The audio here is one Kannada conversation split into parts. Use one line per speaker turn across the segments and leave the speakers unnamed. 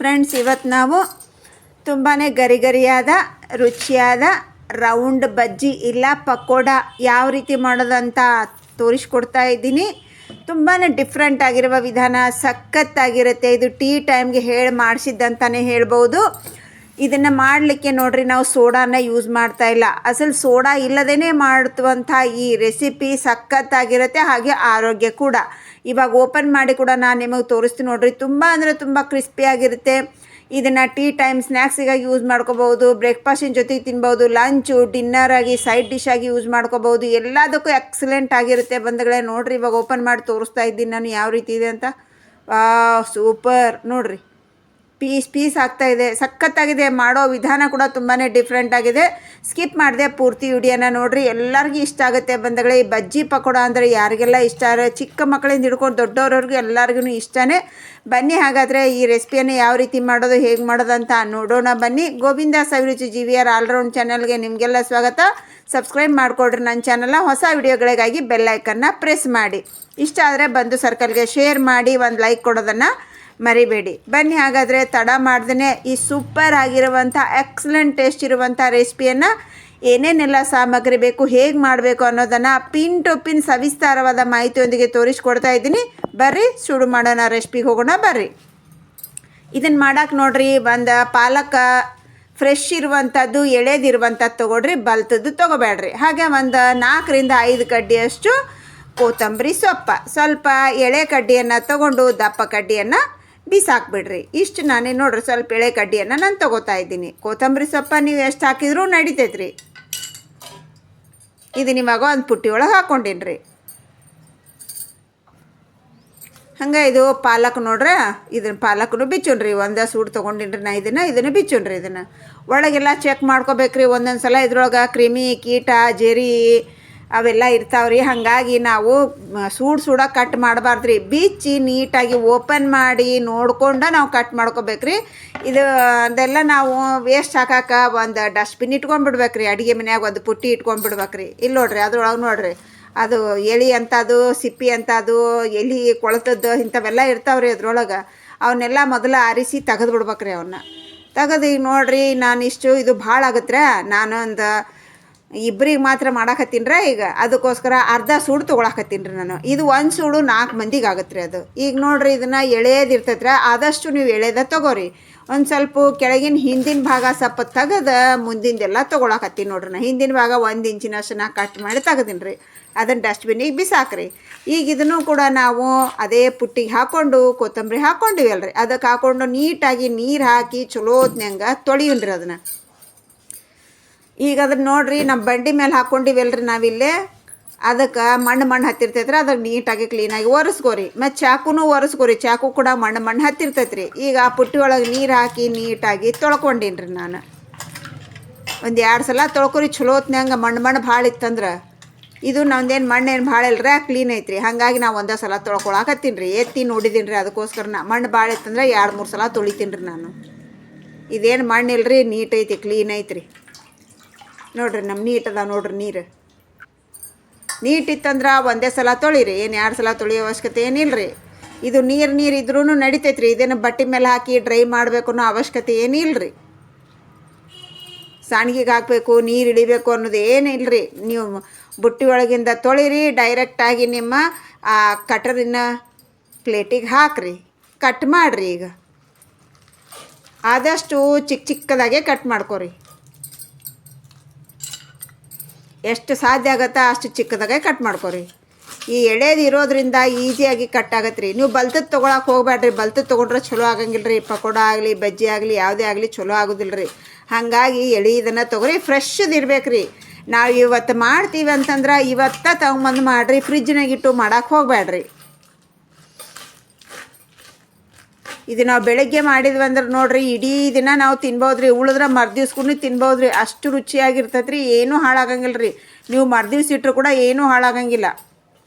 ಫ್ರೆಂಡ್ಸ್, ಇವತ್ತು ನಾವು ತುಂಬಾ ಗರಿಗರಿಯಾದ ರುಚಿಯಾದ ರೌಂಡ್ ಬಜ್ಜಿ ಇಲ್ಲ ಪಕೋಡ ಯಾವ ರೀತಿ ಮಾಡೋದಂತ ತೋರಿಸ್ಕೊಡ್ತಾ ಇದ್ದೀನಿ. ತುಂಬಾ ಡಿಫ್ರೆಂಟ್ ಆಗಿರುವ ವಿಧಾನ, ಸಖತ್ತಾಗಿರುತ್ತೆ. ಇದು ಟೀ ಟೈಮ್ಗೆ ಹೇಳಿ ಮಾಡಿಸಿದ್ದಂತಲೇ ಹೇಳ್ಬೋದು. ಇದನ್ನು ಮಾಡಲಿಕ್ಕೆ ನೋಡ್ರಿ, ನಾವು ಸೋಡಾನ ಯೂಸ್ ಮಾಡ್ತಾ ಇಲ್ಲ. ಅಸಲು ಸೋಡಾ ಇಲ್ಲದೇ ಮಾಡುವಂಥ ಈ ರೆಸಿಪಿ ಸಖತ್ತಾಗಿರುತ್ತೆ, ಹಾಗೆ ಆರೋಗ್ಯ ಕೂಡ. ಇವಾಗ ಓಪನ್ ಮಾಡಿ ಕೂಡ ನಾನು ನಿಮಗೆ ತೋರಿಸ್ತೀನಿ ನೋಡ್ರಿ. ತುಂಬ ಅಂದರೆ ತುಂಬ ಕ್ರಿಸ್ಪಿಯಾಗಿರುತ್ತೆ. ಇದನ್ನು ಟೀ ಟೈಮ್ ಸ್ನ್ಯಾಕ್ಸಿಗಾಗಿ ಯೂಸ್ ಮಾಡ್ಕೋಬೋದು, ಬ್ರೇಕ್ಫಾಸ್ಟಿನ ಜೊತೆಗೆ ತಿನ್ಬೋದು, ಲಂಚು ಡಿನ್ನರ್ ಆಗಿ ಸೈಡ್ ಡಿಶ್ ಆಗಿ ಯೂಸ್ ಮಾಡ್ಕೋಬೋದು. ಎಲ್ಲದಕ್ಕೂ ಎಕ್ಸಲೆಂಟ್ ಆಗಿರುತ್ತೆ ಬಂಧುಗಳೇ. ನೋಡಿರಿ, ಇವಾಗ ಓಪನ್ ಮಾಡಿ ತೋರಿಸ್ತಾ ಇದ್ದೀನಿ ನಾನು ಯಾವ ರೀತಿ ಇದೆ ಅಂತ. ಸೂಪರ್ ನೋಡಿರಿ, ಪೀಸ್ ಆಗ್ತಾಯಿದೆ, ಸಖತ್ತಾಗಿದೆ. ಮಾಡೋ ವಿಧಾನ ಕೂಡ ತುಂಬಾ ಡಿಫ್ರೆಂಟ್ ಆಗಿದೆ. ಸ್ಕಿಪ್ ಮಾಡಿದೆ ಪೂರ್ತಿ ವಿಡಿಯೋನ ನೋಡಿರಿ, ಎಲ್ಲರಿಗೂ ಇಷ್ಟ ಆಗುತ್ತೆ ಬಂಧುಗಳೇ. ಈ ಬಜ್ಜಿ ಪಕೋಡ ಅಂದರೆ ಯಾರಿಗೆಲ್ಲ ಇಷ್ಟ, ಚಿಕ್ಕ ಮಕ್ಕಳಿಂದ ಹಿಡ್ಕೊಂಡು ದೊಡ್ಡವ್ರವ್ರಿಗೂ ಎಲ್ಲರಿಗೂ ಇಷ್ಟನೇ. ಬನ್ನಿ, ಹಾಗಾದರೆ ಈ ರೆಸಿಪಿಯನ್ನು ಯಾವ ರೀತಿ ಮಾಡೋದು, ಹೇಗೆ ಮಾಡೋದು ಅಂತ ನೋಡೋಣ ಬನ್ನಿ. ಗೋವಿಂದ ಸವಿರುಚಿ GVR ಆಲ್ರೌಂಡ್ ಚಾನಲ್ಗೆ ನಿಮಗೆಲ್ಲ ಸ್ವಾಗತ. ಸಬ್ಸ್ಕ್ರೈಬ್ ಮಾಡಿಕೊಡ್ರಿ ನನ್ನ ಚಾನಲ್ನ. ಹೊಸ ವಿಡಿಯೋಗಳಿಗಾಗಿ ಬೆಲ್ಲೈಕನ್ನ ಪ್ರೆಸ್ ಮಾಡಿ. ಇಷ್ಟ ಆದರೆ ಬಂದು ಸರ್ಕಲ್ಗೆ ಶೇರ್ ಮಾಡಿ, ಒಂದು ಲೈಕ್ ಕೊಡೋದನ್ನು ಮರಿಬೇಡಿ. ಬನ್ನಿ, ಹಾಗಾದರೆ ತಡ ಮಾಡ್ದೇ ಈ ಸೂಪರ್ ಆಗಿರುವಂಥ ಎಕ್ಸಲೆಂಟ್ ಟೇಸ್ಟ್ ಇರುವಂಥ ರೆಸಿಪಿಯನ್ನು ಏನೇನೆಲ್ಲ ಸಾಮಗ್ರಿ ಬೇಕು, ಹೇಗೆ ಮಾಡಬೇಕು ಅನ್ನೋದನ್ನು ಪಿನ್ ಟು ಪಿನ್ ಸವಿಸ್ತಾರವಾದ ಮಾಹಿತಿಯೊಂದಿಗೆ ತೋರಿಸ್ಕೊಡ್ತಾ ಇದ್ದೀನಿ. ಬರ್ರಿ ಶುರು ಮಾಡೋಣ, ರೆಸಿಪಿಗೆ ಹೋಗೋಣ ಬರ್ರಿ. ಇದನ್ನು ಮಾಡೋಕೆ ನೋಡ್ರಿ, ಒಂದು ಪಾಲಕ ಫ್ರೆಶ್ ಇರುವಂಥದ್ದು ಎಳೆದಿರುವಂಥದ್ದು ತೊಗೊಳ್ರಿ, ಬಲ್ತದ್ದು ತೊಗೋಬೇಡ್ರಿ. ಹಾಗೆ ಒಂದು 4 ರಿಂದ 5 ಕಡ್ಡಿಯಷ್ಟು ಕೊತ್ತಂಬರಿ ಸೊಪ್ಪು, ಸ್ವಲ್ಪ ಎಳೆ ಕಡ್ಡಿಯನ್ನು ತೊಗೊಂಡು ದಪ್ಪ ಕಡ್ಡಿಯನ್ನು ಬಿಸಾಕ್ಬಿಡ್ರಿ. ಇಷ್ಟು ನಾನೇ ನೋಡ್ರಿ, ಸ್ವಲ್ಪ ಎಳೆ ಕಡ್ಡಿಯನ್ನು ನಾನು ತೊಗೋತಾ ಇದ್ದೀನಿ. ಕೊತ್ತಂಬರಿ ಸೊಪ್ಪು ನೀವು ಎಷ್ಟು ಹಾಕಿದ್ರೂ ನಡಿತೈತ್ರಿ. ಇದನ್ನ ಇವಾಗ ಒಂದು ಪುಟ್ಟಿ ಒಳಗೆ ಹಾಕ್ಕೊಂಡಿನಿ ರೀ. ಹಂಗೆ ಇದು ಪಾಲಕ್ ನೋಡ್ರಿ, ಇದನ್ನು ಪಾಲಕನು ಬಿಚ್ಚುನ್ರಿ. ಒಂದು ಸೂಡು ತೊಗೊಂಡಿನ್ರಿ ನಾ. ಇದನ್ನು ಬಿಚ್ಚುನ್ರಿ. ಇದನ್ನು ಒಳಗೆಲ್ಲ ಚೆಕ್ ಮಾಡ್ಕೋಬೇಕ್ರಿ. ಒಂದೊಂದು ಸಲ ಇದ್ರೊಳಗೆ ಕ್ರಿಮಿ ಕೀಟ ಜೇರಿ ಅವೆಲ್ಲ ಇರ್ತಾವ್ರಿ. ಹಾಗಾಗಿ ನಾವು ಸೂಡ ಕಟ್ ಮಾಡಬಾರ್ದ್ರಿ. ಬಿಚ್ಚಿ ನೀಟಾಗಿ ಓಪನ್ ಮಾಡಿ ನೋಡ್ಕೊಂಡು ನಾವು ಕಟ್ ಮಾಡ್ಕೋಬೇಕ್ರಿ. ಅದೆಲ್ಲ ನಾವು ವೇಸ್ಟ್ ಹಾಕಕ್ಕೆ ಒಂದು ಡಸ್ಟ್ಬಿನ್ ಇಟ್ಕೊಂಡ್ಬಿಡ್ಬೇಕ್ರಿ. ಅಡುಗೆ ಮನ್ಯಾಗ ಒಂದು ಪುಟ್ಟಿ ಇಟ್ಕೊಂಡ್ಬಿಡ್ಬೇಕ್ರಿ. ಇಲ್ಲಿ ನೋಡ್ರಿ, ಅದ್ರೊಳಗೆ ನೋಡ್ರಿ, ಅದು ಎಲೆ ಅಂತದು, ಸಿಪ್ಪಿ ಅಂತದು, ಎಲೆ ಕೊಳತದ್ದು ಇಂಥವೆಲ್ಲ ಇರ್ತಾವ್ರಿ ಅದ್ರೊಳಗೆ. ಅವನ್ನೆಲ್ಲ ಮೊದಲು ಆರಿಸಿ ತೆಗೆದು ಬಿಡ್ಬೇಕ್ರಿ. ಅವನ್ನ ತೆಗೆದು ಈಗ ನೋಡ್ರಿ, ನಾನಿಷ್ಟು ಇದು ಭಾಳ ಆಗತ್ತೆ. ನಾನೊಂದು ಇಬ್ಬರಿಗೆ ಮಾತ್ರ ಮಾಡಾಕತ್ತೀನಿ ರೀ. ಈಗ ಅದಕ್ಕೋಸ್ಕರ ಅರ್ಧ ಸೂಡು ತೊಗೊಳಕತ್ತೀನಿ ರೀ ನಾನು. ಇದು ಒಂದು ಸೂಡು 4 ಮಂದಿಗೆ ಆಗತ್ತೆ ರೀ ಅದು. ಈಗ ನೋಡಿರಿ, ಇದನ್ನು ಎಳೆಯದಿರ್ತೈತೆ ರೀ, ಆದಷ್ಟು ನೀವು ಎಳೆದ ತೊಗೋರಿ. ಒಂದು ಸ್ವಲ್ಪ ಕೆಳಗಿನ ಹಿಂದಿನ ಭಾಗ ಸ್ವಲ್ಪ ತೆಗೆದು ಮುಂದಿಂದೆಲ್ಲ ತೊಗೊಳಕತ್ತೀನಿ ನೋಡ್ರಿ. ನಾನು ಹಿಂದಿನ ಭಾಗ 1 ಇಂಚಿನಷ್ಟು ನಾ ಕಟ್ ಮಾಡಿ ತೆಗೆದೀನಿ ರೀ. ಅದನ್ನು ಡಸ್ಟ್ಬಿನ್ನಿಗೆ ಬಿಸಾಕ್ರಿ. ಈಗ ಇದನ್ನು ಕೂಡ ನಾವು ಅದೇ ಪುಟ್ಟಿಗೆ ಹಾಕ್ಕೊಂಡು ಕೊತ್ತಂಬರಿ ಹಾಕ್ಕೊಂಡಿವಲ್ರಿ, ಅದಕ್ಕೆ ಹಾಕ್ಕೊಂಡು ನೀಟಾಗಿ ನೀರು ಹಾಕಿ ಚಲೋ ಹೊತ್ನ್ಯಾಂಗ ತೊಳಿಯುನ್ರಿ ಅದನ್ನು. ಈಗ ಅದನ್ನು ನೋಡಿರಿ, ನಮ್ಮ ಬಂಡಿ ಮೇಲೆ ಹಾಕ್ಕೊಂಡಿವಲ್ರಿ ನಾವಿಲ್ಲೇ, ಅದಕ್ಕೆ ಮಣ್ಣು ಹತ್ತಿರ್ತೈತ್ರಿ. ಅದಕ್ಕೆ ನೀಟಾಗಿ ಕ್ಲೀನಾಗಿ ಒರೆಸ್ಕೋರಿ. ಮತ್ತು ಚಾಕುನೂ ಒರೆಸ್ಕೋರಿ. ಚಾಕು ಕೂಡ ಮಣ್ಣು ಹತ್ತಿರ್ತೈತ್ರಿ. ಈಗ ಆ ಪುಟ್ಟಿ ಒಳಗೆ ನೀರು ಹಾಕಿ ನೀಟಾಗಿ ತೊಳ್ಕೊಂಡಿನಿ ರೀ ನಾನು. ಒಂದು 2 ಸಲ ತೊಳ್ಕೊರಿ ಚಲೋ ಹೊತ್ನ್ಯಾಂಗ. ಮಣ್ಣು ಭಾಳ ಇತ್ತಂದ್ರೆ, ಇದು ನಮ್ದೇನು ಮಣ್ಣೇನು ಭಾಳ ಇಲ್ಲರಿ, ಕ್ಲೀನ್ ಐತ್ರಿ. ಹಾಗಾಗಿ ನಾವು ಒಂದೇ ಸಲ ತೊಳ್ಕೊಳಕತ್ತೀನಿ ರೀ. ಎತ್ತಿ ನೋಡಿದ್ದೀನಿ ರೀ, ಅದಕ್ಕೋಸ್ಕರ ಮಣ್ಣು ಭಾಳ ಇತ್ತಂದ್ರೆ 2-3 ಸಲ ತೊಳಿತೀನಿ ರೀ ನಾನು. ಇದೇನು ಮಣ್ಣು ಇಲ್ಲರಿ, ನೀಟ್ ಐತಿ, ಕ್ಲೀನ್ ಐತ್ರಿ. ನೋಡ್ರಿ, ನಮ್ಮ ನೀಟ್ ಅದ ನೋಡ್ರಿ. ನೀಟ್ ಇತ್ತಂದ್ರೆ ಒಂದೇ ಸಲ ತೊಳಿರಿ, ಏನು 2 ಸಲ ತೊಳಿಯೋ ಅವಶ್ಯಕತೆ ಏನಿಲ್ಲರಿ. ಇದು ನೀರು ಇದ್ರೂ ನಡಿತೈತ್ರಿ. ಇದೇನು ಬಟ್ಟೆ ಮೇಲೆ ಹಾಕಿ ಡ್ರೈ ಮಾಡಬೇಕು ಅನ್ನೋ ಅವಶ್ಯಕತೆ ಏನಿಲ್ಲರಿ. ಸಾಣಿಗೆಗೆ ಹಾಕಬೇಕು, ನೀರು ಇಳಿಬೇಕು ಅನ್ನೋದು ಏನಿಲ್ಲರಿ. ನೀವು ಬುಟ್ಟಿ ಒಳಗಿಂದ ತೊಳಿರಿ, ಡೈರೆಕ್ಟಾಗಿ ನಿಮ್ಮ ಆ ಕಟರಿನ ಪ್ಲೇಟಿಗೆ ಹಾಕ್ರಿ, ಕಟ್ ಮಾಡಿರಿ. ಈಗ ಆದಷ್ಟು ಚಿಕ್ಕದಾಗೆ ಕಟ್ ಮಾಡ್ಕೊರಿ. ಎಷ್ಟು ಸಾಧ್ಯ ಆಗುತ್ತಾ ಅಷ್ಟು ಚಿಕ್ಕದಾಗೆ ಕಟ್ ಮಾಡ್ಕೊರಿ. ಈ ಎಳೆದು ಇರೋದ್ರಿಂದ ಈಸಿಯಾಗಿ ಕಟ್ ಆಗತ್ತೆ ರೀ. ನೀವು ಬಲ್ತದ್ದು ತೊಗೊಳಕ್ಕೆ ಹೋಗ್ಬೇಡ್ರಿ. ಬಲ್ತದ್ದು ತೊಗೊಂಡ್ರೆ ಚಲೋ ಆಗಂಗಿಲ್ಲ ರೀ. ಪಕೋಡ ಆಗಲಿ ಬಜ್ಜಿ ಆಗಲಿ ಯಾವುದೇ ಆಗಲಿ ಚಲೋ ಆಗೋದಿಲ್ಲ ರೀ. ಹಾಗಾಗಿ ಇದನ್ನು ತೊಗೊರಿ. ಫ್ರೆಶ್ದು ಇರ್ಬೇಕು ರೀ. ನಾವು ಇವತ್ತು ಮಾಡ್ತೀವಿ ಅಂತಂದ್ರೆ ಇವತ್ತು ತೊಗೊಂಬಂದು ಮಾಡಿರಿ. ಫ್ರಿಜ್ನಾಗಿಟ್ಟು ಮಾಡೋಕ್ಕೆ ಹೋಗ್ಬೇಡ್ರಿ. ಇದು ನಾವು ಬೆಳಗ್ಗೆ ಮಾಡಿದ್ವಿ ಅಂದ್ರೆ ನೋಡ್ರಿ, ಇಡೀ ದಿನ ನಾವು ತಿನ್ಬೋದ್ರಿ. ಉಳಿದ್ರೆ ಮರ್ದಿವ್ಸ್ಗೂ ತಿನ್ಬೋದ್ರಿ. ಅಷ್ಟು ರುಚಿಯಾಗಿರ್ತೈತೆ ರೀ. ಏನೂ ಹಾಳಾಗಂಗಿಲ್ಲ ರೀ. ನೀವು ಮರ್ದಿವ್ಸ ಇಟ್ಟರು ಕೂಡ ಏನೂ ಹಾಳಾಗಂಗಿಲ್ಲ,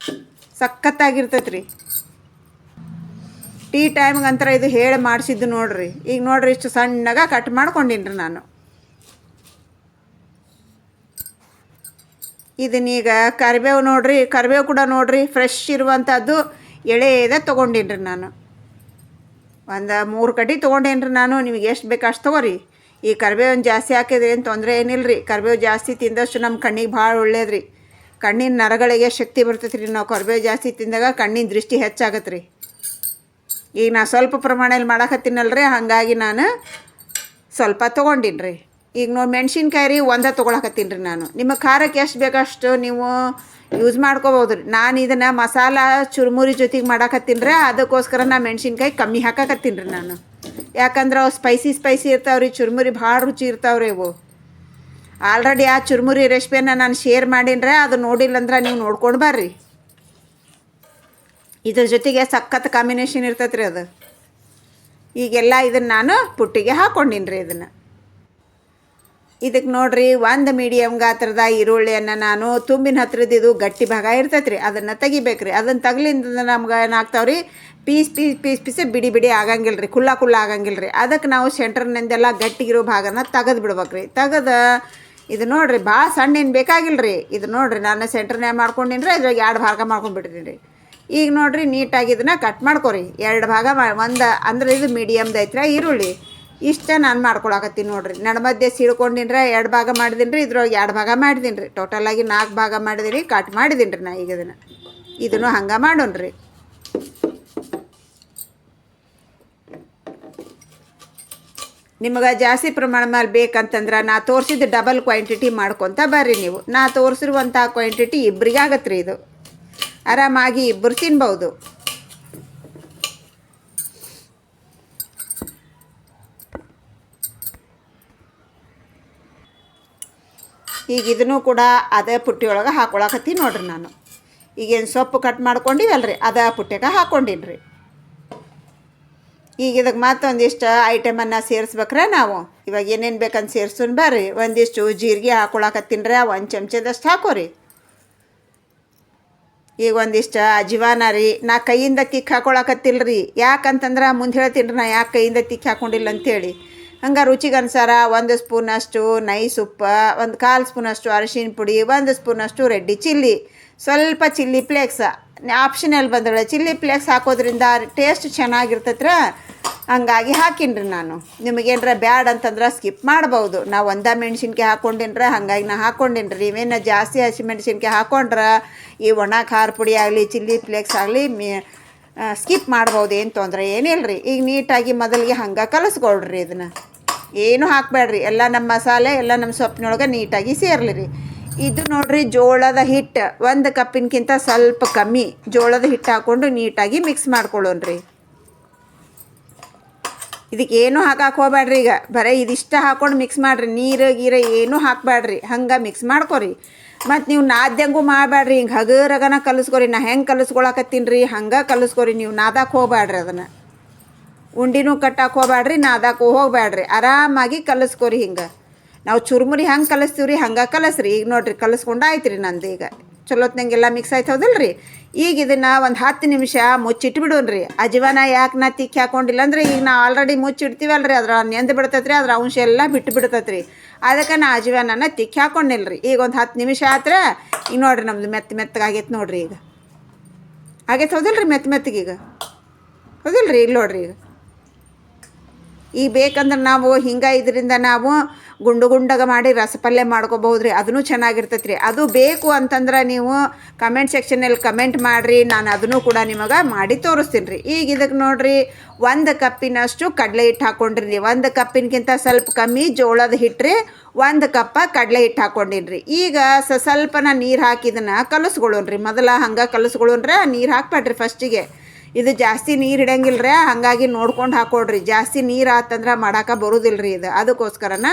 ಸಖತ್ತಾಗಿರ್ತೈತೆ ರೀ. ಟೀ ಟೈಮ್ಗಂತರ ಇದು ಹೇಳಿ ಮಾಡಿಸಿದ್ದು ನೋಡ್ರಿ. ಈಗ ನೋಡ್ರಿ, ಇಷ್ಟು ಸಣ್ಣಗೆ ಕಟ್ ಮಾಡ್ಕೊಂಡಿನಿ ರೀ ನಾನು. ಇದನ್ನೀಗ ಕರಿಬೇವು ನೋಡ್ರಿ, ಕರಿಬೇವು ಕೂಡ ನೋಡ್ರಿ ಫ್ರೆಶ್ ಇರುವಂಥದ್ದು ಎಳೆದ ತೊಗೊಂಡಿನಿ ರೀ ನಾನು. ಒಂದು 3 ಕಡ್ಡಿ ತೊಗೊಂಡೇನ್ರಿ ನಾನು. ನಿಮಗೆ ಎಷ್ಟು ಬೇಕು ಅಷ್ಟು ತೊಗೋರಿ. ಈ ಕರಿಬೇವು ಜಾಸ್ತಿ ಹಾಕಿದ್ರೆ ಏನು ತೊಂದರೆ ಏನಿಲ್ಲ ರೀ. ಕರಿಬೇವು ಜಾಸ್ತಿ ತಿಂದಷ್ಟು ನಮ್ಮ ಕಣ್ಣಿಗೆ ಭಾಳ ಒಳ್ಳೇದು ರೀ. ಕಣ್ಣಿನ ನರಗಳಿಗೆ ಶಕ್ತಿ ಬರ್ತೈತೆ ರೀ. ನಾವು ಕರಿಬೇವು ಜಾಸ್ತಿ ತಿಂದಾಗ ಕಣ್ಣಿನ ದೃಷ್ಟಿ ಹೆಚ್ಚಾಗತ್ತೆ ರೀ. ಈಗ ನಾನು ಸ್ವಲ್ಪ ಪ್ರಮಾಣದಲ್ಲಿ ಮಾಡಕತ್ತೀನಲ್ರಿ, ಹಾಗಾಗಿ ನಾನು ಸ್ವಲ್ಪ ತೊಗೊಂಡಿನಿ ರೀ. ಈಗ ನೋಡಿ ಮೆಣ್ಸಿನ್ಕಾಯಿ ರೀ ಒಂದೇ ತೊಗೊಳಕತ್ತೀನಿ ರೀ ನಾನು. ನಿಮಗೆ ಖಾರಕ್ಕೆ ಎಷ್ಟು ಬೇಕಷ್ಟು ನೀವು ಯೂಸ್ ಮಾಡ್ಕೋಬೋದು ರೀ. ನಾನು ಇದನ್ನು ಮಸಾಲ ಚುರುಮುರಿ ಜೊತೆಗೆ ಮಾಡಾಕತ್ತೀನಿ ರೀ. ಅದಕ್ಕೋಸ್ಕರ ನಾನು ಮೆಣ್ಸಿನ್ಕಾಯಿ ಕಮ್ಮಿ ಹಾಕಾಕತ್ತೀನಿ ರೀ ನಾನು. ಯಾಕಂದ್ರೆ ಅವು ಸ್ಪೈಸಿ ಇರ್ತಾವೆ ರೀ. ಚುರುಮುರಿ ಭಾಳ ರುಚಿ ಇರ್ತಾವೆ ರೀ ಅವು. ಆಲ್ರೆಡಿ ಆ ಚುರುಮುರಿ ರೆಸಿಪಿಯನ್ನು ನಾನು ಶೇರ್ ಮಾಡೀನಿ ರೀ. ಅದು ನೋಡಿಲ್ಲ ಅಂದ್ರೆ ನೀವು ನೋಡ್ಕೊಂಡು ಬರ್ರಿ. ಇದ್ರ ಜೊತೆಗೆ ಸಖತ್ ಕಾಂಬಿನೇಷನ್ ಇರ್ತೈತೆ ರೀ ಅದು. ಈಗೆಲ್ಲ ಇದನ್ನು ನಾನು ಪುಟ್ಟಿಗೆ ಹಾಕ್ಕೊಂಡಿನಿ ರೀ. ಇದಕ್ಕೆ ನೋಡಿರಿ, ಒಂದು ಮೀಡಿಯಮ್ ಗಾತ್ರದ ಈರುಳ್ಳಿಯನ್ನು ನಾನು ತುಂಬಿನ ಹತ್ರದ ಇದು ಗಟ್ಟಿ ಭಾಗ ಇರ್ತೈತೆ ರೀ, ಅದನ್ನು ತೆಗಿಬೇಕು ರೀ. ಅದನ್ನು ತಗಲಿಂದ ನಮ್ಗೆ ಏನಾಗ್ತಾವೆ ರೀ, ಪೀಸ್ ಬಿಡಿ ಆಗಂಗಿಲ್ಲ ರೀ, ಕುಲ್ಲ ಆಗಂಗಿಲ್ಲ ರೀ. ಅದಕ್ಕೆ ನಾವು ಸೆಂಟ್ರ್ನಿಂದೆಲ್ಲ ಗಟ್ಟಿಗಿರೋ ಭಾಗನ ತೆಗೆದು ಬಿಡ್ಬೇಕು ರೀ. ತೆಗೆದು ಇದು ನೋಡಿರಿ, ಭಾಳ ಸಣ್ಣ ಏನು ಬೇಕಾಗಿಲ್ಲ ರೀ. ಇದು ನೋಡಿರಿ, ನಾನು ಸೆಂಟ್ರ್ನ್ಯಾಗ ಮಾಡ್ಕೊಂಡಿನಿ ರೀ. ಇದ್ರಾಗ 2 ಭಾಗ ಮಾಡ್ಕೊಂಡ್ಬಿಟ್ಟಿನಿ ರೀ. ಈಗ ನೋಡಿರಿ, ನೀಟಾಗಿ ಇದನ್ನು ಕಟ್ ಮಾಡ್ಕೊರಿ. 2 ಭಾಗ ಒಂದು ಅಂದ್ರೆ ಇದು ಮೀಡಿಯಮ್ದು ಐತ್ರಿ ಈರುಳ್ಳಿ. ಇಷ್ಟ ನಾನು ಮಾಡ್ಕೊಳಕತ್ತೀನಿ ನೋಡಿರಿ. ನಡುಮಧ್ಯೆ ಸೀಳ್ಕೊಂಡಿನಿ ರೀ. 2 ಭಾಗ ಮಾಡಿದೀನಿ ರೀ. ಇದ್ರೊಳಗೆ 2 ಭಾಗ ಮಾಡಿದೀನಿ ರೀ. ಟೋಟಲಾಗಿ 4 ಭಾಗ ಮಾಡಿದೀನಿ. ಕಟ್ ಮಾಡಿದೀನಿ ರೀ ನಾ. ಈಗ ಇದನ್ನು ಹಂಗೆ ಮಾಡೋಣ್ರಿ. ನಿಮಗೆ ಜಾಸ್ತಿ ಪ್ರಮಾಣ ಮೇಲೆ ಬೇಕಂತಂದ್ರೆ ನಾ ತೋರಿಸಿದ ಡಬಲ್ ಕ್ವಾಂಟಿಟಿ ಮಾಡ್ಕೊತ ಬರ್ರಿ ನೀವು. ನಾ ತೋರಿಸಿರುವಂಥ ಕ್ವಾಂಟಿಟಿ ಇಬ್ಬರಿಗೆ ಆಗತ್ತೆ ರೀ. ಇದು ಆರಾಮಾಗಿ ಇಬ್ಬರು ತಿನ್ಬೋದು. ಈಗ ಇದನ್ನು ಕೂಡ ಅದೇ ಪುಟ್ಟಿಯೊಳಗೆ ಹಾಕೊಳಕತ್ತೀನಿ ನೋಡ್ರಿ ನಾನು. ಈಗೇನು ಸೊಪ್ಪು ಕಟ್ ಮಾಡ್ಕೊಂಡಿವಲ್ರಿ, ಅದೇ ಪುಟ್ಟ್ಯಾಗ ಹಾಕ್ಕೊಂಡಿನಿ ರೀ. ಈಗ ಇದಕ್ಕೆ ಮತ್ತೊಂದಿಷ್ಟು ಐಟಮನ್ನು ಸೇರಿಸ್ಬೇಕ್ರೆ ನಾವು. ಇವಾಗ ಏನೇನು ಬೇಕಂತ ಸೇರ್ಸೋಣ ಬರ್ರಿ. ಒಂದಿಷ್ಟು ಜೀರಿಗೆ ಹಾಕೊಳಕತ್ತೀನಿ ರೀ. 1 ಚಮಚದಷ್ಟು ಹಾಕೋರಿ. ಈಗ ಒಂದಿಷ್ಟು ಅಜ್ವಾನ ರೀ. ನಾ ಕೈಯಿಂದ ತಿಕ್ಕಿ ಹಾಕೊಳಕತ್ತಿಲ್ಲ ರೀ. ಯಾಕಂತಂದ್ರೆ ಮುಂದೆ ಹೇಳ್ತೀನಿ ರೀ ನಾ ಯಾಕೆ ಕೈಯಿಂದ ತಿಕ್ಕಿ ಹಾಕ್ಕೊಂಡಿಲ್ಲ ಅಂತೇಳಿ. ಹಂಗೆ ರುಚಿಗೆ ಅನುಸಾರ 1 ಸ್ಪೂನಷ್ಟು ನೈಸ್ ಉಪ್ಪು, 1/4 ಸ್ಪೂನಷ್ಟು ಅರಿಶಿನ ಪುಡಿ, 1 ಸ್ಪೂನಷ್ಟು ರೆಡ್ಡಿ ಚಿಲ್ಲಿ, ಸ್ವಲ್ಪ ಚಿಲ್ಲಿ ಫ್ಲೇಕ್ಸ್ ಆಪ್ಷನಲ್ ಬಂದಳೆ. ಚಿಲ್ಲಿ ಫ್ಲೇಕ್ಸ್ ಹಾಕೋದ್ರಿಂದ ಟೇಸ್ಟ್ ಚೆನ್ನಾಗಿರ್ತೈತ್ರ. ಹಂಗಾಗಿ ಹಾಕಿನ್ರಿ ನಾನು. ನಿಮಗೇನ್ರ ಬ್ಯಾಡ್ ಅಂತಂದ್ರೆ ಸ್ಕಿಪ್ ಮಾಡ್ಬೋದು. ನಾವು ಒಂದೇ ಮೆಣ್ಸಿನ್ಕಾಯಿ ಹಾಕ್ಕೊಂಡಿನ್ರಿ, ಹಾಗಾಗಿ ನಾ ಹಾಕ್ಕೊಂಡಿನ್ರಿ. ನೀವೇನು ಜಾಸ್ತಿ ಹಸಿಮೆಣ್ಸಿನ್ಕಾಯಿ ಹಾಕ್ಕೊಂಡ್ರೆ ಈ ಒಣ ಖಾರ ಪುಡಿ ಆಗಲಿ ಚಿಲ್ಲಿ ಫ್ಲೇಕ್ಸ್ ಆಗಲಿ ಸ್ಕಿಪ್ ಮಾಡ್ಬೋದು. ಏನು ತೊಂದರೆ ಏನಿಲ್ಲ ರೀ. ಈಗ ನೀಟಾಗಿ ಮೊದಲಿಗೆ ಹಂಗೆ ಕಲಸ್ಕೊಳ್ರಿ. ಇದನ್ನು ಏನೂ ಹಾಕಬೇಡ್ರಿ. ಎಲ್ಲ ನಮ್ಮ ಮಸಾಲೆ ಎಲ್ಲ ನಮ್ಮ ಸೊಪ್ಪಿನೊಳಗೆ ನೀಟಾಗಿ ಸೇರಲಿ ರೀ. ಇದು ನೋಡಿರಿ, ಜೋಳದ ಹಿಟ್ಟು 1 ಕಪ್ಪಿನಕ್ಕಿಂತ ಸ್ವಲ್ಪ ಕಮ್ಮಿ ಜೋಳದ ಹಿಟ್ಟು ಹಾಕ್ಕೊಂಡು ನೀಟಾಗಿ ಮಿಕ್ಸ್ ಮಾಡ್ಕೊಳ್ಳೋಣ್ರಿ. ಇದಕ್ಕೆ ಏನೂ ಹಾಕಕ್ಕೆ ಹೋಗ್ಬೇಡ್ರಿ. ಈಗ ಬರೀ ಇದಿಷ್ಟ ಹಾಕ್ಕೊಂಡು ಮಿಕ್ಸ್ ಮಾಡಿರಿ. ನೀರು ಗೀರು ಏನೂ ಹಾಕಬೇಡ್ರಿ. ಹಂಗೆ ಮಿಕ್ಸ್ ಮಾಡ್ಕೊರಿ. ಮತ್ತು ನೀವು ನಾದ್ಯಂಗೂ ಮಾಡಬೇಡ್ರಿ. ಹಿಂಗೆ ಹಗರಗನ ಕಲಿಸ್ಕೊರಿ. ನಾ ಹೆಂಗೆ ಕಲಿಸ್ಕೊಳಕತ್ತೀನಿ ರೀ ಹಂಗೆ ಕಲಿಸ್ಕೊರಿ. ನೀವು ನಾದಕ್ಕೆ ಹೋಗ್ಬೇಡ್ರಿ. ಅದನ್ನು ಉಂಡಿನೂ ಕಟ್ಟಕ್ಕೆ ಹೋಗ್ಬೇಡ್ರಿ, ನಾದಕ್ಕೂ ಹೋಗ್ಬೇಡ್ರಿ. ಆರಾಮಾಗಿ ಕಲಿಸ್ಕೊರಿ. ಹಿಂಗೆ ನಾವು ಚುರುಮುರಿ ಹೆಂಗೆ ಕಲಿಸ್ತೀವಿ ರೀ ಹಂಗೆ ಕಲಸ್ರಿ. ಈಗ ನೋಡಿರಿ, ಕಲಿಸ್ಕೊಂಡು ಆಯ್ತು ರೀ ನಂದು. ಈಗ ಚಲೋತ್ನಂಗೆಲ್ಲ ಮಿಕ್ಸ್ ಆಯ್ತು ಹೌದಿಲ್ಲ ರೀ. ಈಗ ಇದನ್ನು ಒಂದು 10 ನಿಮಿಷ ಮುಚ್ಚಿಟ್ಬಿಡೋಣ್ರಿ. ಅಜ್ವಾನ ಯಾಕೆ ನಾ ತಿಕ್ಕಿ ಹಾಕ್ಕೊಂಡಿಲ್ಲ ಅಂದರೆ, ಈಗ ನಾವು ಆಲ್ರೆಡಿ ಮುಚ್ಚಿಡ್ತೀವಲ್ಲ ರೀ, ಅದ್ರ ನೆಂದು ಬಿಡ್ತೈತೆ ರೀ, ಅದ್ರ ಅಂಶ ಎಲ್ಲ ಬಿಟ್ಟು ಬಿಡ್ತೈತೆ ರೀ. ಅದಕ್ಕೆ ನಾ ಅಜ್ವಾನನ ತಿಕ್ಕಿ ಹಾಕ್ಕೊಂಡಿಲ್ಲ ರೀ. ಈಗ ಒಂದು 10 ನಿಮಿಷ ಆದ್ರೆ ಈಗ ನೋಡಿರಿ, ನಮ್ಮದು ಮೆತ್ತಗಾಗೈತೆ ನೋಡಿರಿ. ಈಗ ಆಗೈತೆ ಹೌದಿಲ್ಲ ರೀ, ಮೆತ್ತಗೆ ಈಗ ಹೌದಿಲ್ಲ ರೀ. ಇಲ್ಲಿ ನೋಡಿರಿ, ಈಗ ಬೇಕಂದ್ರೆ ನಾವು ಹಿಂಗೆ ಇದರಿಂದ ನಾವು ಗುಂಡಾಗ ಮಾಡಿ ರಸಪಲ್ಯ ಮಾಡ್ಕೋಬಹುದು ರೀ. ಅದನ್ನು ಚೆನ್ನಾಗಿರ್ತೈತೆ ರೀ. ಅದು ಬೇಕು ಅಂತಂದ್ರೆ ನೀವು ಕಮೆಂಟ್ ಸೆಕ್ಷನಲ್ಲಿ ಕಮೆಂಟ್ ಮಾಡಿರಿ. ನಾನು ಅದನ್ನು ಕೂಡ ನಿಮಗೆ ಮಾಡಿ ತೋರಿಸ್ತೀನಿ ರೀ. ಈಗ ಇದಕ್ಕೆ ನೋಡಿರಿ, 1 ಕಪ್ಪಿನಷ್ಟು ಕಡಲೆ ಹಿಟ್ಟು ಹಾಕ್ಕೊಂಡಿರಿ. 1 ಕಪ್ಪಿನಕ್ಕಿಂತ ಸ್ವಲ್ಪ ಕಮ್ಮಿ ಜೋಳದ ಹಿಟ್ಟು ರೀ. 1 ಕಪ್ಪ ಕಡಲೆ ಹಿಟ್ಟು ಹಾಕ್ಕೊಂಡಿನಿ ರೀ. ಈಗ ಸ್ವಲ್ಪನ ನೀರು ಹಾಕಿದನ್ನು ಕಲಿಸ್ಕೊಳ್ಳೋಣ್ರಿ. ಮೊದಲ ಹಂಗೆ ಕಲಿಸ್ಕೊಳ್ಳೋಣ್ರಿ. ನೀರು ಹಾಕ್ಬೇಡ್ರಿ ಫಸ್ಟಿಗೆ. ಇದು ಜಾಸ್ತಿ ನೀರು ಹಿಡಂಗಿಲ್ಲ ರೀ, ಹಾಗಾಗಿ ನೋಡ್ಕೊಂಡು ಹಾಕ್ಕೊಡ್ರಿ. ಜಾಸ್ತಿ ನೀರು ಆತಂದ್ರೆ ಮಾಡೋಕೆ ಬರೋದಿಲ್ಲ ರೀ ಇದು. ಅದಕ್ಕೋಸ್ಕರನ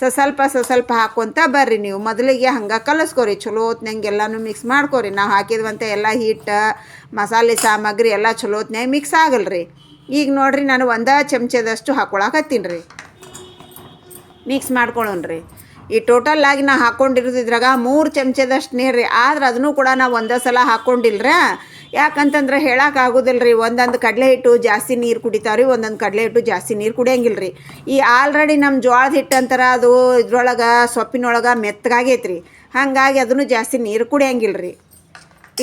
ಸ್ವಲ್ಪ ಹಾಕ್ಕೊತ ಬರ್ರಿ. ನೀವು ಮೊದಲಿಗೆ ಹಂಗೆ ಕಲಿಸ್ಕೊರಿ. ಚಲೋ ಹೊತ್ನಂಗೆ ಎಲ್ಲನೂ ಮಿಕ್ಸ್ ಮಾಡ್ಕೊರಿ. ನಾವು ಹಾಕಿದ್ವಂತ ಎಲ್ಲ ಹಿಟ್ಟು ಮಸಾಲೆ ಸಾಮಗ್ರಿ ಎಲ್ಲ ಚಲೋ ಹೊತ್ನಾಗ ಮಿಕ್ಸ್ ಆಗಲ್ಲ ರೀ. ಈಗ ನೋಡಿರಿ, ನಾನು 1 ಚಮಚದಷ್ಟು ಹಾಕ್ಕೊಳಕತ್ತೀನಿ ರೀ. ಮಿಕ್ಸ್ ಮಾಡ್ಕೊಳ್ಳೋಣ್ರಿ. ಈ ಟೋಟಲಾಗಿ ನಾ ಹಾಕ್ಕೊಂಡಿರೋದು ಇದ್ರಾಗ 3 ಚಮಚದಷ್ಟು ನೀರು ರೀ. ಆದ್ರೆ ಅದನ್ನು ಕೂಡ ನಾವು ಒಂದೇ ಸಲ ಹಾಕ್ಕೊಂಡಿಲ್ಲ. ಯಾಕಂತಂದ್ರೆ ಹೇಳೋಕ್ಕಾಗೋದಿಲ್ಲ ರೀ. ಒಂದೊಂದು ಕಡಲೆ ಹಿಟ್ಟು ಜಾಸ್ತಿ ನೀರು ಕುಡಿತಾವೆ ರೀ, ಒಂದೊಂದು ಕಡಲೆ ಹಿಟ್ಟು ಜಾಸ್ತಿ ನೀರು ಕುಡಿಯಂಗಿಲ್ಲ ರೀ. ಈ ಆಲ್ರೆಡಿ ನಮ್ಮ ಜೋಳದ ಹಿಟ್ಟು ಅಂತಾರೆ, ಅದು ಇದ್ರೊಳಗೆ ಸೊಪ್ಪಿನೊಳಗೆ ಮೆತ್ತಗಾಗೈತೆ ರೀ. ಹಾಗಾಗಿ ಅದನ್ನು ಜಾಸ್ತಿ ನೀರು ಕುಡಿಯಂಗಿಲ್ಲ ರೀ.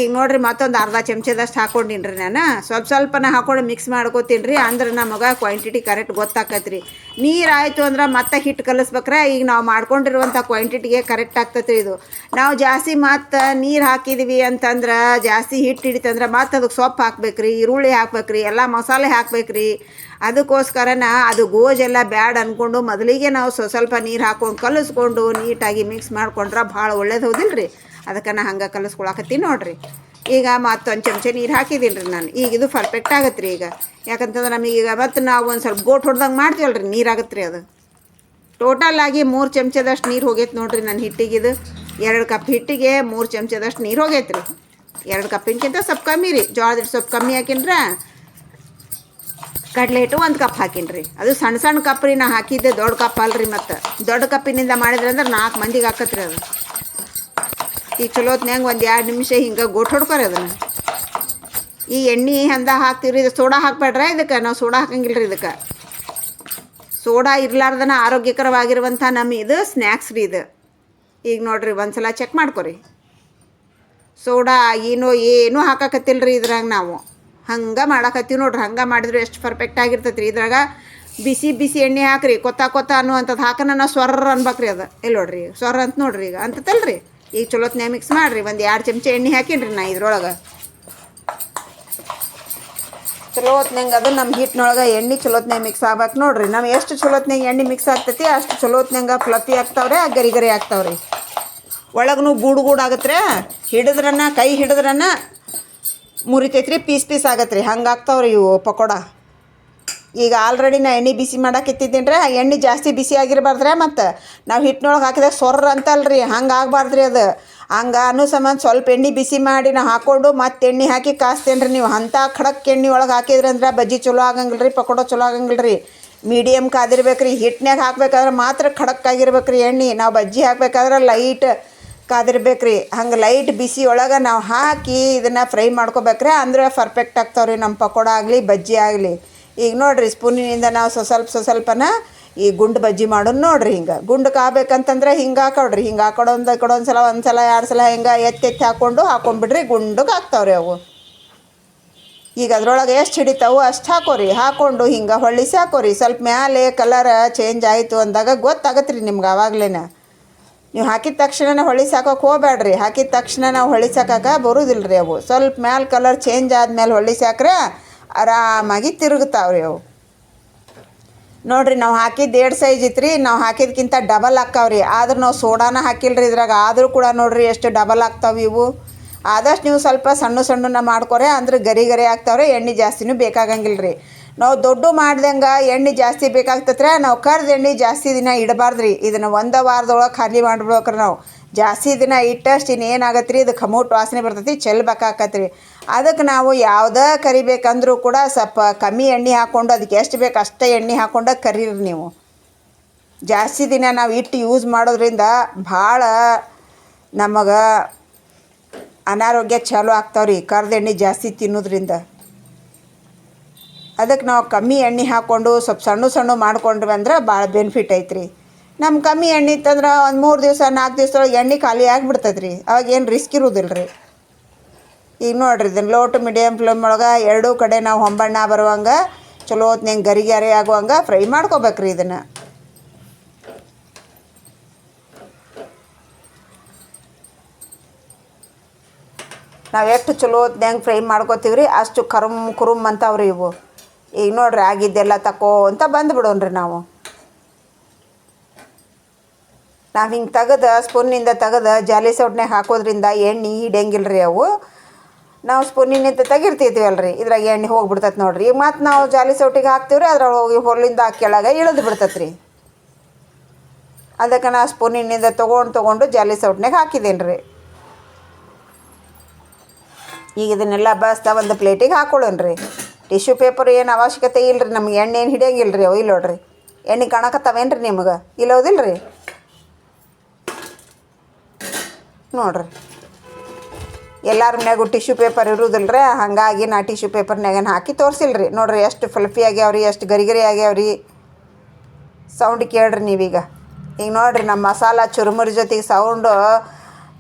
ಈಗ ನೋಡಿರಿ ಮತ್ತೊಂದು ಅರ್ಧ ಚಮಚದಷ್ಟು ಹಾಕ್ಕೊಂಡಿನಿ ರೀ ನಾನು ಸ್ವಲ್ಪನ ಹಾಕ್ಕೊಂಡು ಮಿಕ್ಸ್ ಮಾಡ್ಕೋತೀನಿ ರೀ. ಅಂದ್ರೆ ನಮಗೆ ಕ್ವಾಂಟಿಟಿ ಕರೆಕ್ಟ್ ಗೊತ್ತಾಕತ್ತೆ ರೀ. ನೀರು ಆಯಿತು ಅಂದ್ರೆ ಮತ್ತೆ ಹಿಟ್ಟು ಕಲಿಸ್ಬೇಕ್ರೆ ಈಗ ನಾವು ಮಾಡ್ಕೊಂಡಿರುವಂಥ ಕ್ವಾಂಟಿಟಿಗೆ ಕರೆಕ್ಟ್ ಆಗ್ತೈತೆ ರೀ. ಇದು ನಾವು ಜಾಸ್ತಿ ಮತ್ತು ನೀರು ಹಾಕಿದ್ವಿ ಅಂತಂದ್ರೆ ಜಾಸ್ತಿ ಹಿಟ್ಟು ಹಿಡಿತಂದ್ರೆ ಮತ್ತು ಅದಕ್ಕೆ ಸೊಪ್ಪು ಹಾಕ್ಬೇಕು ರೀ, ಈರುಳ್ಳಿ ಹಾಕ್ಬೇಕು ರೀ, ಎಲ್ಲ ಮಸಾಲೆ ಹಾಕ್ಬೇಕು ರೀ. ಅದಕ್ಕೋಸ್ಕರನ ಅದು ಗೋಜೆಲ್ಲ ಬ್ಯಾಡ್ ಅಂದ್ಕೊಂಡು ಮೊದಲಿಗೆ ನಾವು ಸ್ವಲ್ಪ ನೀರು ಹಾಕ್ಕೊಂಡು ಕಲಿಸ್ಕೊಂಡು ನೀಟಾಗಿ ಮಿಕ್ಸ್ ಮಾಡ್ಕೊಂಡ್ರೆ ಭಾಳ ಒಳ್ಳೇದು ಹೌದಿಲ್ಲ ರೀ. ಅದಕ್ಕೆ ನಾ ಹಂಗೆ ಕಲಿಸ್ಕೊಳಕತ್ತೀನಿ ನೋಡಿರಿ. ಈಗ ಮತ್ತೊಂದು ಚಮಚ ನೀರು ಹಾಕಿದ್ದೀನಿ ರೀ ನಾನು. ಈಗ ಇದು ಪರ್ಫೆಕ್ಟ್ ಆಗತ್ತೆ ರೀ. ಈಗ ಯಾಕಂತಂದ್ರೆ ನಮಗೀಗ ಮತ್ತು ನಾವು ಒಂದು ಸ್ವಲ್ಪ ಗೋಟ್ ಹೊಡ್ದಂಗೆ ಮಾಡ್ತೀವಲ್ಲ ರೀ, ನೀರಾಗತ್ತೆ ರೀ. ಅದು ಟೋಟಲ್ ಆಗಿ 3 ಚಮಚದಷ್ಟು ನೀರು ಹೋಗೈತೆ ನೋಡಿರಿ ನನ್ನ ಹಿಟ್ಟಿಗಿದು. 2 ಕಪ್ ಹಿಟ್ಟಿಗೆ 3 ಚಮಚದಷ್ಟು ನೀರು ಹೋಗೈತೆ ರೀ. 2 ಕಪ್ಪಿನಕ್ಕಿಂತ ಸ್ವಲ್ಪ ಕಮ್ಮಿ ರೀ. ಜೋಳದ ಹಿಟ್ಟು ಸ್ವಲ್ಪ ಕಮ್ಮಿ ಹಾಕಿನ್ರೆ ಕಡಲೆ ಹಿಟ್ಟು 1 ಕಪ್ ಹಾಕಿನ್ರಿ. ಅದು ಸಣ್ಣ ಸಣ್ಣ ಕಪ್ ರೀ ನಾ ಹಾಕಿದ್ದೆ, ದೊಡ್ಡ ಕಪ್ ಅಲ್ರಿ. ಮತ್ತು ದೊಡ್ಡ ಕಪ್ಪಿನಿಂದ ಮಾಡಿದ್ರೆ ಅಂದ್ರೆ 4 ಮಂದಿಗೆ ಹಾಕತ್ರಿ ಅದು. ಈಗ ಚಲೋತ್ನ್ಯಾಂಗೆ ಒಂದು 2 ನಿಮಿಷ ಹಿಂಗೆ ಗೋಟ್ ಹೊಡ್ಕೊರಿ ಅದನ್ನು. ಈ ಎಣ್ಣೆ ಹಂದ ಹಾಕ್ತೀವಿ ರೀ. ಇದು ಸೋಡಾ ಹಾಕ್ಬೇಡ್ರೆ ಇದಕ್ಕೆ, ನಾವು ಸೋಡಾ ಹಾಕಂಗಿಲ್ಲ ರೀ. ಇದಕ್ಕೆ ಸೋಡಾ ಇರಲಾರ್ದನ ಆರೋಗ್ಯಕರವಾಗಿರುವಂಥ ನಮ್ಮ ಇದು ಸ್ನ್ಯಾಕ್ಸ್ ರೀ ಇದು. ಈಗ ನೋಡಿರಿ ಒಂದು ಸಲ ಚೆಕ್ ಮಾಡ್ಕೊರಿ. ಸೋಡಾ ಏನೂ ಹಾಕಕತ್ತಿಲ್ಲ ರೀ ಇದ್ರಾಗ. ನಾವು ಹಂಗೆ ಮಾಡಾಕತ್ತೀವಿ ನೋಡ್ರಿ. ಹಂಗೆ ಮಾಡಿದ್ರೆ ಎಷ್ಟು ಪರ್ಫೆಕ್ಟ್ ಆಗಿರ್ತೈತೆ ರೀ. ಇದ್ರಾಗ ಬಿಸಿ ಎಣ್ಣೆ ಹಾಕ್ರಿ, ಕೊತ್ತ ಅನ್ನುವಂಥದ್ದು ಹಾಕನ ನಾವು ಸ್ವರ್ರ ಅನ್ಬೇಕ್ರಿ. ಅದು ಇಲ್ಲಿ ನೋಡ್ರಿ ಸ್ವರ್ರ ಅಂತ ನೋಡ್ರಿ. ಈಗ ಅಂತತಲ್ರಿ. ಈಗ ಚಲೋತ್ನ್ಯಾಗ ಮಿಕ್ಸ್ ಮಾಡಿರಿ. ಒಂದು 2 ಚಮಚ ಎಣ್ಣೆ ಹಾಕಿನ್ರಿ ನಾ ಇದ್ರೊಳಗೆ. ಚಲೋತ್ನ್ಯಾಗ ಅದು ನಮ್ಮ ಹಿಟ್ಟಿನೊಳಗೆ ಎಣ್ಣೆ ಚಲೋತ್ನ್ಯಾಗ ಮಿಕ್ಸ್ ಆಗ್ಬೇಕು ನೋಡ್ರಿ. ನಾವು ಎಷ್ಟು ಚಲೋತ್ನ್ಯಾಗ ಎಣ್ಣೆ ಮಿಕ್ಸ್ ಆಗ್ತೈತಿ ಅಷ್ಟು ಚಲೋತ್ನ್ಯಾಗ ಫ್ಲಫಿ ಆಗ್ತಾವ್ರೆ, ಗರಿ ಆಗ್ತಾವ್ರಿ. ಒಳಗೂ ಗೂಡು ಆಗತ್ತೆ. ಹಿಡಿದ್ರನ್ನ ಕೈ ಹಿಡಿದ್ರನ್ನ ಮುರಿತೈತ್ರಿ, ಪೀಸ್ ಆಗತ್ತೆ ರೀ. ಹಂಗೆ ಆಗ್ತಾವ್ರಿ ಇವು ಪಕೋಡ. ಈಗ ಆಲ್ರೆಡಿ ನಾ ಎಣ್ಣೆ ಬಿಸಿ ಮಾಡಾಕಿತ್ತಿದ್ದೀನಿ ರೀ. ಎಣ್ಣೆ ಜಾಸ್ತಿ ಬಿಸಿ ಆಗಿರಬಾರ್ದ್ರೆ ಮತ್ತು ನಾವು ಹಿಟ್ಟಿನೊಳಗೆ ಹಾಕಿದಾಗ ಸೊರ್ರ ಅಂತಲ್ರಿ, ಹಂಗೆ ಆಗಬಾರ್ದು ರೀ. ಅದು ಹಂಗೆ ಅನ್ನೋ ಸಂಬಂಧ ಸ್ವಲ್ಪ ಎಣ್ಣೆ ಬಿಸಿ ಮಾಡಿ ನಾ ಹಾಕ್ಕೊಂಡು ಮತ್ತೆ ಎಣ್ಣೆ ಹಾಕಿ ಕಾಸ್ತೇನೆ ರೀ. ನೀವು ಅಂಥ ಖಡಕ್ ಎಣ್ಣೆ ಒಳಗೆ ಹಾಕಿದ್ರಿ ಅಂದ್ರೆ ಬಜ್ಜಿ ಚಲೋ ಆಗಂಗಿಲ್ಲ ರೀ, ಪಕೋಡ ಚಲೋ ಆಗಂಗಿಲ್ಲ ರೀ. ಮೀಡಿಯಮ್ ಕಾದಿರ್ಬೇಕು ರೀ. ಹಿಟ್ಟಿನಾಗ ಹಾಕ್ಬೇಕಾದ್ರೆ ಮಾತ್ರ ಖಡಕ್ ಆಗಿರ್ಬೇಕು ರೀ ಎಣ್ಣೆ. ನಾವು ಬಜ್ಜಿ ಹಾಕ್ಬೇಕಾದ್ರೆ ಲೈಟ್ ಕಾದಿರ್ಬೇಕು ರೀ. ಹಂಗೆ ಲೈಟ್ ಬಿಸಿ ಒಳಗೆ ನಾವು ಹಾಕಿ ಇದನ್ನು ಫ್ರೈ ಮಾಡ್ಕೋಬೇಕ್ರಿ. ಅಂದ್ರೆ ಪರ್ಫೆಕ್ಟ್ ಆಗ್ತಾವ್ರಿ ನಮ್ಮ ಪಕೋಡ ಆಗಲಿ ಬಜ್ಜಿ ಆಗಲಿ. ಈಗ ನೋಡಿರಿ ಸ್ಪೂನಿನಿಂದ ನಾವು ಸ್ವಲ್ಪನ ಈ ಗುಂಡು ಬಜ್ಜಿ ಮಾಡೋದು ನೋಡಿರಿ. ಹಿಂಗೆ ಗುಂಡಕ್ಕೆ ಆಗ್ಬೇಕಂತಂದ್ರೆ ಹಿಂಗೆ ಹಾಕೊಡ್ರಿ. ಹಿಂಗೆ ಒಂದು ಸಲ 2 ಸಲ ಹಿಂಗೆ ಎತ್ತಿ ಹಾಕ್ಕೊಂಡ್ಬಿಡ್ರಿ. ಗುಂಡಕ್ಕೆ ಹಾಕ್ತಾವ್ರಿ ಅವು. ಈಗ ಅದ್ರೊಳಗೆ ಎಷ್ಟು ಹಿಡಿತಾವು ಅಷ್ಟು ಹಾಕೋರಿ. ಹಾಕ್ಕೊಂಡು ಹಿಂಗೆ ಹೊಳ್ಳಿಸಿ ಹಾಕೋರಿ. ಸ್ವಲ್ಪ ಮ್ಯಾಲೆ ಕಲರ್ ಚೇಂಜ್ ಆಯಿತು ಅಂದಾಗ ಗೊತ್ತಾಗತ್ತೆ ರೀ ನಿಮ್ಗೆ. ಆವಾಗಲೇ ನೀವು ಹಾಕಿದ ತಕ್ಷಣ ಹೊಳಿಸಿ ಹಾಕೋಕೆ ಹೋಗ್ಬೇಡ್ರಿ. ಹಾಕಿದ ತಕ್ಷಣ ನಾವು ಹೊಳಿಸಿ ಹಾಕೋಕೆ ಬರೋದಿಲ್ಲ ರೀ ಅವು. ಸ್ವಲ್ಪ ಮ್ಯಾಲೆ ಕಲರ್ ಚೇಂಜ್ ಆದಮೇಲೆ ಹೊಳಿಸಿ ಹಾಕ್ರೆ ಆರಾಮಾಗಿ ತಿರುಗುತ್ತಾವ್ರಿ ಅವು. ನೋಡಿರಿ ನಾವು ಹಾಕಿದ್ದು 2 ಸೈಜ್ ಇತ್ತು ರೀ. ನಾವು ಹಾಕಿದ್ಕಿಂತ ಡಬಲ್ ಹಾಕ್ತಾವ್ರಿ. ಆದ್ರೆ ನಾವು ಸೋಡಾನ ಹಾಕಿಲ್ಲ ರೀ ಇದ್ರಾಗ. ಆದರೂ ಕೂಡ ನೋಡಿರಿ ಎಷ್ಟು ಡಬಲ್ ಆಗ್ತಾವೆ ಇವು. ಆದಷ್ಟು ನೀವು ಸ್ವಲ್ಪ ಸಣ್ಣ ಮಾಡ್ಕೊರೆ ಅಂದ್ರೆ ಗರಿ ಆಗ್ತಾವ್ರಿ. ಎಣ್ಣೆ ಜಾಸ್ತಿನೂ ಬೇಕಾಗಂಗಿಲ್ಲ ರೀ. ನಾವು ದೊಡ್ಡ ಮಾಡ್ದಂಗೆ ಎಣ್ಣೆ ಜಾಸ್ತಿ ಬೇಕಾಗ್ತತ್ರೆ. ನಾವು ಕರ್ದು ಎಣ್ಣೆ ಜಾಸ್ತಿ ದಿನ ಇಡಬಾರ್ದು ರೀ. ಇದನ್ನು 1 ವಾರದೊಳಗೆ ಖಾಲಿ ಮಾಡ್ಬೇಕ್ರಿ. ನಾವು ಜಾಸ್ತಿ ದಿನ ಇಟ್ಟಷ್ಟು ಇನ್ನೇನಾಗತ್ತೆ ರೀ, ಇದು ಖಮೋಟ್ ವಾಸನೆ ಬರ್ತೈತಿ, ಚೆಲ್ಬೇಕಾಕತ್ತೆ ರೀ. ಅದಕ್ಕೆ ನಾವು ಯಾವುದೇ ಕರಿಬೇಕಂದ್ರೂ ಕೂಡ ಸ್ವಲ್ಪ ಕಮ್ಮಿ ಎಣ್ಣೆ ಹಾಕ್ಕೊಂಡು ಅದಕ್ಕೆ ಎಷ್ಟು ಬೇಕು ಅಷ್ಟೇ ಎಣ್ಣೆ ಹಾಕ್ಕೊಂಡು ಕರೀರಿ ನೀವು. ಜಾಸ್ತಿ ದಿನ ನಾವು ಇಟ್ಟು ಯೂಸ್ ಮಾಡೋದ್ರಿಂದ ಭಾಳ ನಮಗೆ ಅನಾರೋಗ್ಯ ಚಾಲು ಆಗ್ತಾವ್ರಿ ಕರ್ದು ಎಣ್ಣೆ ಜಾಸ್ತಿ ತಿನ್ನೋದ್ರಿಂದ. ಅದಕ್ಕೆ ನಾವು ಕಮ್ಮಿ ಎಣ್ಣೆ ಹಾಕ್ಕೊಂಡು ಸ್ವಲ್ಪ ಸಣ್ಣ ಮಾಡ್ಕೊಂಡ್ವಿ ಅಂದ್ರೆ ಭಾಳ ಬೆನಿಫಿಟ್ ಐತ್ರಿ. ನಮ್ಮ ಕಮ್ಮಿ ಎಣ್ಣೆ ಇತ್ತಂದ್ರೆ ಒಂದು 3 ದಿವಸ 4 ದಿವಸದೊಳಗೆ ಎಣ್ಣೆ ಖಾಲಿ ಆಗಿಬಿಡ್ತೈತೆ ರೀ. ಅವಾಗ ಏನು ರಿಸ್ಕ್ ಇರೋದಿಲ್ಲ ರೀ. ಈಗ ನೋಡಿರಿ ಇದನ್ನು ಲೋ ಟು ಮೀಡಿಯಮ್ ಫ್ಲೇಮ್ ಒಳಗೆ 2 ಕಡೆ ನಾವು ಹೊಂಬಣ್ಣ ಬರುವಂಗೆ ಚಲೋ ಹೊತ್ನಂಗೆ ಗರಿ ಆಗುವಂಗೆ ಫ್ರೈ ಮಾಡ್ಕೋಬೇಕ್ರಿ ಇದನ್ನು. ನಾವು ಎಷ್ಟು ಚಲೋ ಹೊತ್ನಂಗೆ ಫ್ರೈ ಮಾಡ್ಕೋತೀವಿ ರೀ ಅಷ್ಟು ಕುರುಮ್ ಅಂತಾವ್ರಿ ಇವು. ಈಗ ನೋಡಿರಿ ಆಗಿದ್ದೆಲ್ಲ ಅಂತ ಬಂದುಬಿಡೋಣ್ರಿ ನಾವು. ಹಿಂಗೆ ತೆಗೆದು ಸ್ಪೂನಿಂದ ಜಾಲಿ ಸೌಟ್ನಾಗ ಹಾಕೋದ್ರಿಂದ ಎಣ್ಣೆ ಹಿಡಿಯಂಗಿಲ್ಲ ರೀ ಅವು. ನಾವು ಸ್ಪೂನಿನಿಂದ ತೆಗಿರ್ತಿದ್ದೀವಲ್ಲ ರೀ, ಇದ್ರಾಗ ಎಣ್ಣೆ ಹೋಗಿಬಿಡ್ತೈತೆ ನೋಡಿರಿ. ಈಗ ಮತ್ತು ನಾವು ಜಾಲಿ ಸೌಟಿಗೆ ಹಾಕ್ತೀವಿ ರೀ, ಅದ್ರೊಳಗೆ ಹೋಗಿ ಹೊರಲಿಂದ ಕೆಳಗೆ ಇಳಿದು ಬಿಡ್ತೈತೆ ರೀ. ಅದಕ್ಕೆ ನಾನು ಸ್ಪೂನಿನಿಂದ ತೊಗೊಂಡು ಜಾಲಿ ಸೌಟ್ನಾಗ ಹಾಕಿದ್ದೇನೆ ರೀ. ಈಗ ಇದನ್ನೆಲ್ಲ ಬಸ್ತಾ ಒಂದು ಪ್ಲೇಟಿಗೆ ಹಾಕೊಳ್ಳೋಣ ರೀ. ಟಿಶ್ಯೂ ಪೇಪರ್ ಏನು ಅವಶ್ಯಕತೆ ಇಲ್ಲ ರೀ. ನಮ್ಗೆ ಎಣ್ಣೆ ಏನು ಹಿಡಿಯಂಗಿಲ್ಲ ರೀ ಅವು. ಇಲ್ಲಿ ನೋಡ್ರಿ ಎಣ್ಣೆ ಕಾಣಕತ್ತವೇನು ರೀ ನಿಮ್ಗೆ? ಇಲ್ಲೋದಿಲ್ಲ ರೀ. ನೋಡಿರಿ ಎಲ್ಲರ ಮನ್ಯಾಗೂ ಟಿಶ್ಯೂ ಪೇಪರ್ ಇರೋದಿಲ್ಲ ರೀ. ಹಾಗಾಗಿ ನಾ ಟಿಶ್ಯೂ ಪೇಪರ್ನಾಗೇನು ಹಾಕಿ ತೋರಿಸಿಲ್ಲ ರೀ. ನೋಡಿರಿ ಎಷ್ಟು ಫ್ಲಫಿ ಆಗ್ಯಾವ್ರಿ, ಎಷ್ಟು ಗರಿ ಆಗ್ಯಾವ್ರಿ. ಸೌಂಡ್ ಕೇಳ್ರಿ ನೀವೀಗ. ಈಗ ನೋಡಿರಿ ನಮ್ಮ ಮಸಾಲ ಚುರುಮುರಿ ಜೊತೆಗೆ ಸೌಂಡು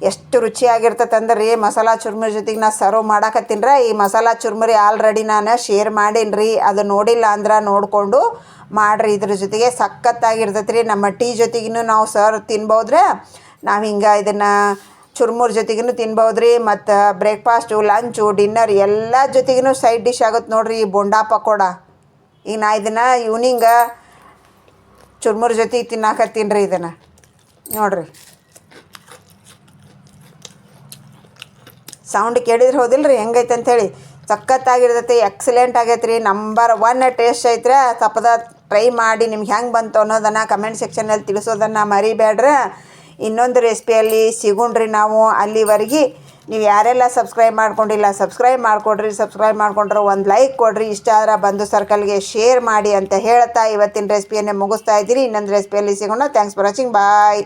ಎಷ್ಟು ರುಚಿಯಾಗಿರ್ತೈತೆ ಅಂದ್ರೆ ರೀ ಮಸಾಲ ಚುರ್ಮುರಿ ಜೊತೆಗೆ ನಾ ಸರ್ವ್ ಮಾಡಾಕತ್ತೀನಿ ಈ ಮಸಾಲ ಚುರ್ಮುರಿ ಆಲ್ರೆಡಿ ನಾನು ಶೇರ್ ಮಾಡೀನಿ ರೀ. ಅದು ನೋಡಿಲ್ಲ ಅಂದ್ರೆ ನೋಡಿಕೊಂಡು ಮಾಡಿರಿ. ಇದ್ರ ಜೊತೆಗೆ ಸಖತ್ತಾಗಿರ್ತೈತೆ ರೀ. ನಮ್ಮ ಟೀ ಜೊತೆಗೂ ನಾವು ತಿನ್ಬೋದ್ರೆ. ನಾವು ಹಿಂಗೆ ಇದನ್ನು ಚುರ್ಮುರಿ ಜೊತೆಗೂ ತಿನ್ಬೋದು ರೀ. ಮತ್ತು ಬ್ರೇಕ್ಫಾಸ್ಟು, ಲಂಚು, ಡಿನ್ನರ್ ಎಲ್ಲ ಜೊತೆಗೂ ಸೈಡ್ ಡಿಶ್ ಆಗುತ್ತೆ ನೋಡಿರಿ ಈ ಬೋಂಡಾ ಪಕೋಡ. ಈಗ ನಾ ಇದನ್ನು ಈವ್ನಿಂಗ ಚುರ್ಮುರಿ ಜೊತೆಗೆ ತಿನ್ನಾಕತ್ತೀನಿ ರೀ. ಇದನ್ನು ನೋಡಿರಿ, ಸೌಂಡ್ ಕೇಳಿದ್ರೆ ಹೌದಿಲ್ಲ ರೀ ಹೆಂಗೈತೆ ಅಂಥೇಳಿ. ಸಖತ್ತಾಗಿರ್ತೈತಿ, ಎಕ್ಸಲೆಂಟ್ ಆಗೈತೆ ರೀ. ನಂಬರ್ 1 ಟೇಸ್ಟ್ ಐತ್ರಿ. ತಪ್ಪದ ಟ್ರೈ ಮಾಡಿ ನಿಮ್ಗೆ ಹೆಂಗೆ ಬಂತು ಅನ್ನೋದನ್ನು ಕಮೆಂಟ್ ಸೆಕ್ಷನಲ್ಲಿ ತಿಳಿಸೋದನ್ನು ಮರಿಬೇಡ್ರಿ. ಇನ್ನೊಂದು ರೆಸಿಪಿಯಲ್ಲಿ ಸಿಗೋಣ್ರಿ ನಾವು. ಅಲ್ಲಿವರೆಗೆ ನೀವು ಯಾರೆಲ್ಲ ಸಬ್ಸ್ಕ್ರೈಬ್ ಮಾಡ್ಕೊಂಡಿಲ್ಲ ಸಬ್ಸ್ಕ್ರೈಬ್ ಮಾಡಿಕೊಡ್ರಿ. ಸಬ್ಸ್ಕ್ರೈಬ್ ಮಾಡ್ಕೊಂಡ್ರೆ ಒಂದು ಲೈಕ್ ಕೊಡಿರಿ. ಇಷ್ಟ ಆದ್ರೆ ಬಂಧು ಸರ್ಕಲ್ಗೆ ಶೇರ್ ಮಾಡಿ ಅಂತ ಹೇಳ್ತಾ ಇವತ್ತಿನ ರೆಸಿಪಿಯನ್ನೇ ಮುಗಿಸ್ತಾ ಇದ್ದೀನಿ. ಇನ್ನೊಂದು ರೆಸಿಪಿಯಲ್ಲಿ ಸಿಗೋಣ. Thanks for watching. ಬಾಯ್.